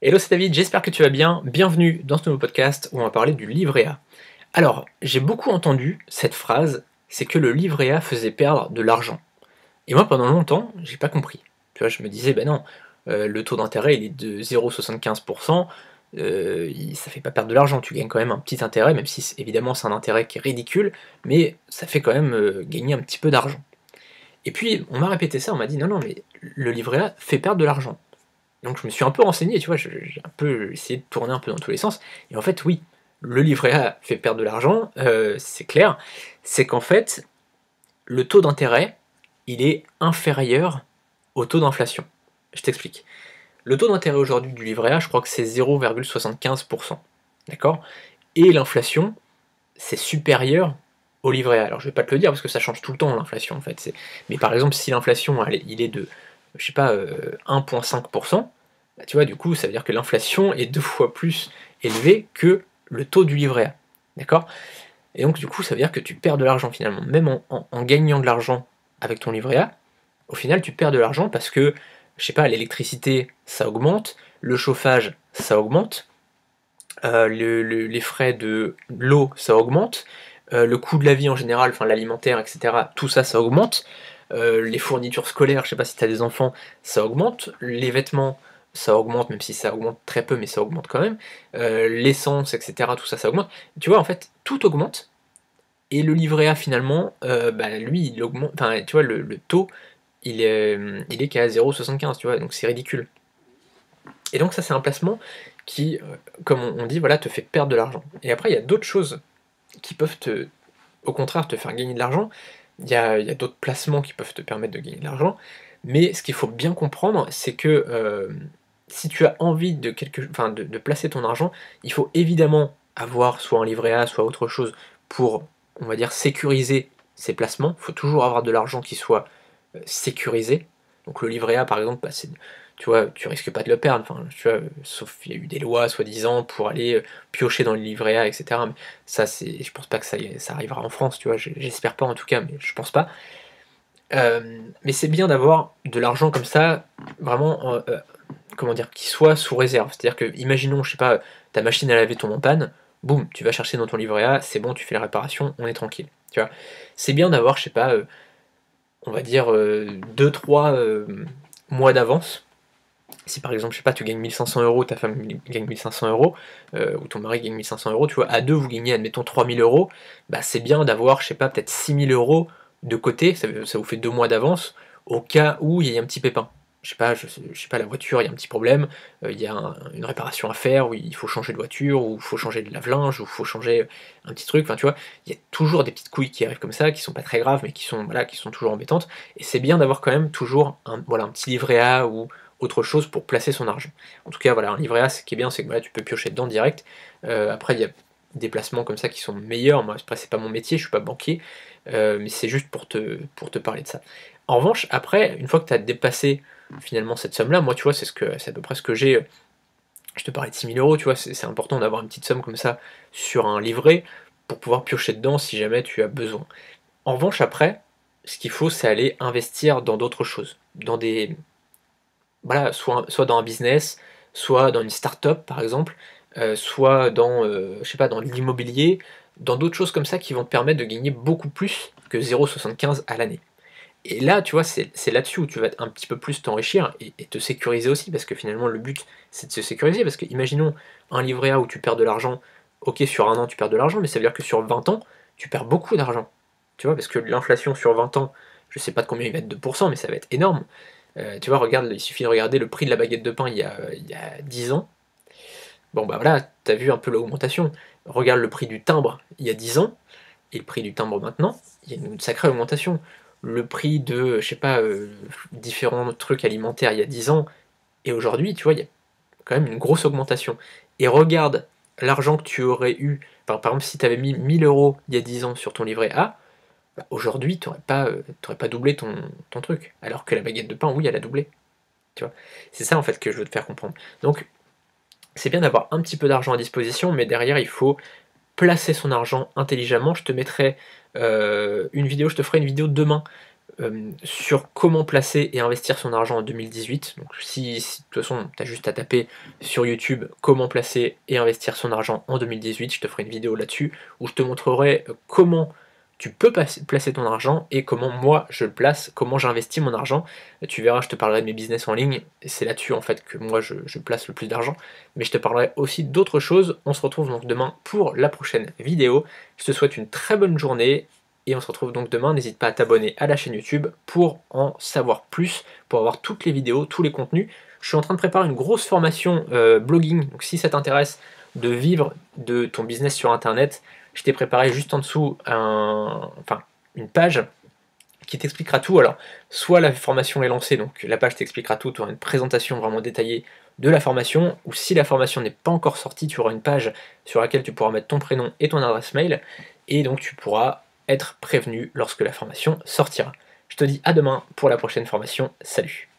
Hello, c'est David, j'espère que tu vas bien. Bienvenue dans ce nouveau podcast où on va parler du livret A. Alors, j'ai beaucoup entendu cette phrase, c'est que le livret A faisait perdre de l'argent. Et moi, pendant longtemps, j'ai pas compris. Tu vois, je me disais, ben non, le taux d'intérêt, il est de 0,75%, ça fait pas perdre de l'argent, tu gagnes quand même un petit intérêt, même si évidemment c'est un intérêt qui est ridicule, mais ça fait quand même gagner un petit peu d'argent. Et puis, on m'a répété ça, on m'a dit, non, non, mais le livret A fait perdre de l'argent. Donc je me suis un peu renseigné, tu vois, j'ai un peu essayé de tourner un peu dans tous les sens. Et en fait, oui, le livret A fait perdre de l'argent, c'est clair. C'est qu'en fait, le taux d'intérêt, il est inférieur au taux d'inflation. Je t'explique. Le taux d'intérêt aujourd'hui du livret A, je crois que c'est 0,75%. D'accord? Et l'inflation, c'est supérieur au livret A. Alors je vais pas te le dire parce que ça change tout le temps l'inflation en fait. Mais par exemple, si l'inflation il est de, je sais pas, 1,5%, bah, tu vois, du coup, ça veut dire que l'inflation est 2 fois plus élevée que le taux du livret A. D'accord? Et donc du coup, ça veut dire que tu perds de l'argent finalement. Même en gagnant de l'argent avec ton livret A, au final, tu perds de l'argent parce que, je sais pas, l'électricité, ça augmente, le chauffage, ça augmente, les frais de l'eau, ça augmente, le coût de la vie en général, enfin l'alimentaire, etc., tout ça, ça augmente, les fournitures scolaires, je sais pas si tu as des enfants, ça augmente, les vêtements, ça augmente, même si ça augmente très peu, mais ça augmente quand même, l'essence, etc., tout ça, ça augmente. Tu vois, en fait, tout augmente, et le livret A, finalement, bah, lui, il augmente, enfin, tu vois, le taux, il est qu'à 0,75, tu vois, donc c'est ridicule. Et donc ça, c'est un placement qui, comme on dit, voilà, te fait perdre de l'argent. Et après, il y a d'autres choses qui peuvent au contraire, te faire gagner de l'argent. Il y a d'autres placements qui peuvent te permettre de gagner de l'argent. Mais ce qu'il faut bien comprendre, c'est que si tu as envie enfin, de placer ton argent, il faut évidemment avoir soit un livret A, soit autre chose pour, on va dire, sécuriser ces placements. Il faut toujours avoir de l'argent qui soit sécurisé. Donc le livret A, par exemple, bah, tu vois, tu risques pas de le perdre, enfin, tu vois, sauf il y a eu des lois, soi-disant, pour aller piocher dans le livret A, etc. Mais ça, je pense pas que ça arrivera en France, tu vois, j'espère pas en tout cas, mais je pense pas. Mais c'est bien d'avoir de l'argent comme ça, vraiment, comment dire, qui soit sous réserve. C'est-à-dire que, imaginons, je sais pas, ta machine à laver tombe en panne, boum, tu vas chercher dans ton livret A, c'est bon, tu fais la réparation, on est tranquille. Tu vois, c'est bien d'avoir, je sais pas, on va dire 2-3 mois d'avance. Si par exemple, je sais pas, tu gagnes 1 500 euros, ta femme gagne 1 500 euros, ou ton mari gagne 1 500 euros, tu vois, à deux vous gagnez, admettons, 3 000 euros, bah c'est bien d'avoir, je sais pas, peut-être 6 000 euros de côté, ça vous fait 2 mois d'avance, au cas où il y a un petit pépin. Je sais pas, la voiture, il y a un petit problème, il y a une réparation à faire, ou il faut changer de voiture, ou il faut changer de lave-linge, ou il faut changer un petit truc, enfin tu vois, il y a toujours des petites couilles qui arrivent comme ça, qui sont pas très graves, mais qui sont, voilà, qui sont toujours embêtantes, et c'est bien d'avoir quand même toujours voilà, un petit livret A, ou autre chose pour placer son argent. En tout cas, voilà, un livret A, ce qui est bien, c'est que voilà, tu peux piocher dedans direct. Après, il y a des placements comme ça qui sont meilleurs. Moi, après, c'est pas mon métier, je suis pas banquier, mais c'est juste pour te parler de ça. En revanche, après, une fois que tu as dépassé finalement cette somme-là, moi, tu vois, c'est à peu près ce que j'ai. Je te parlais de 6 000 euros, tu vois, c'est important d'avoir une petite somme comme ça sur un livret pour pouvoir piocher dedans si jamais tu as besoin. En revanche, après, ce qu'il faut, c'est aller investir dans d'autres choses, dans des, voilà, soit dans un business, soit dans une start-up par exemple, soit dans, je sais pas, dans l'immobilier, dans d'autres choses comme ça qui vont te permettre de gagner beaucoup plus que 0,75 à l'année. Et là, tu vois, c'est là-dessus où tu vas un petit peu plus t'enrichir et te sécuriser aussi, parce que finalement le but c'est de se sécuriser, parce que imaginons un livret A où tu perds de l'argent, ok sur un an tu perds de l'argent, mais ça veut dire que sur 20 ans, tu perds beaucoup d'argent. Tu vois, parce que l'inflation sur 20 ans, je sais pas de combien il va être de pourcents, mais ça va être énorme. Tu vois, regarde, il suffit de regarder le prix de la baguette de pain il y a 10 ans. Bon, bah voilà, t'as vu un peu l'augmentation. Regarde le prix du timbre il y a 10 ans, et le prix du timbre maintenant, il y a une sacrée augmentation. Le prix de, je sais pas, différents trucs alimentaires il y a 10 ans, et aujourd'hui, tu vois, il y a quand même une grosse augmentation. Et regarde l'argent que tu aurais eu, enfin, par exemple, si tu avais mis 1 000 euros il y a 10 ans sur ton livret A, bah, aujourd'hui, t'aurais pas doublé ton truc. Alors que la baguette de pain, oui, elle a doublé. Tu vois. C'est ça en fait que je veux te faire comprendre. Donc c'est bien d'avoir un petit peu d'argent à disposition, mais derrière il faut placer son argent intelligemment. Je te mettrai une vidéo, je te ferai une vidéo demain sur comment placer et investir son argent en 2018. Donc si de toute façon, tu as juste à taper sur YouTube comment placer et investir son argent en 2018, je te ferai une vidéo là-dessus où je te montrerai comment tu peux placer ton argent et comment moi je le place, comment j'investis mon argent. Tu verras, je te parlerai de mes business en ligne, et c'est là-dessus en fait que moi je place le plus d'argent, mais je te parlerai aussi d'autres choses. On se retrouve donc demain pour la prochaine vidéo. Je te souhaite une très bonne journée et on se retrouve donc demain. N'hésite pas à t'abonner à la chaîne YouTube pour en savoir plus, pour avoir toutes les vidéos, tous les contenus. Je suis en train de préparer une grosse formation blogging, donc si ça t'intéresse de vivre de ton business sur internet, je t'ai préparé juste en dessous une page qui t'expliquera tout. Alors, soit la formation est lancée, donc la page t'expliquera tout, tu auras une présentation vraiment détaillée de la formation, ou si la formation n'est pas encore sortie, tu auras une page sur laquelle tu pourras mettre ton prénom et ton adresse mail, et donc tu pourras être prévenu lorsque la formation sortira. Je te dis à demain pour la prochaine formation. Salut!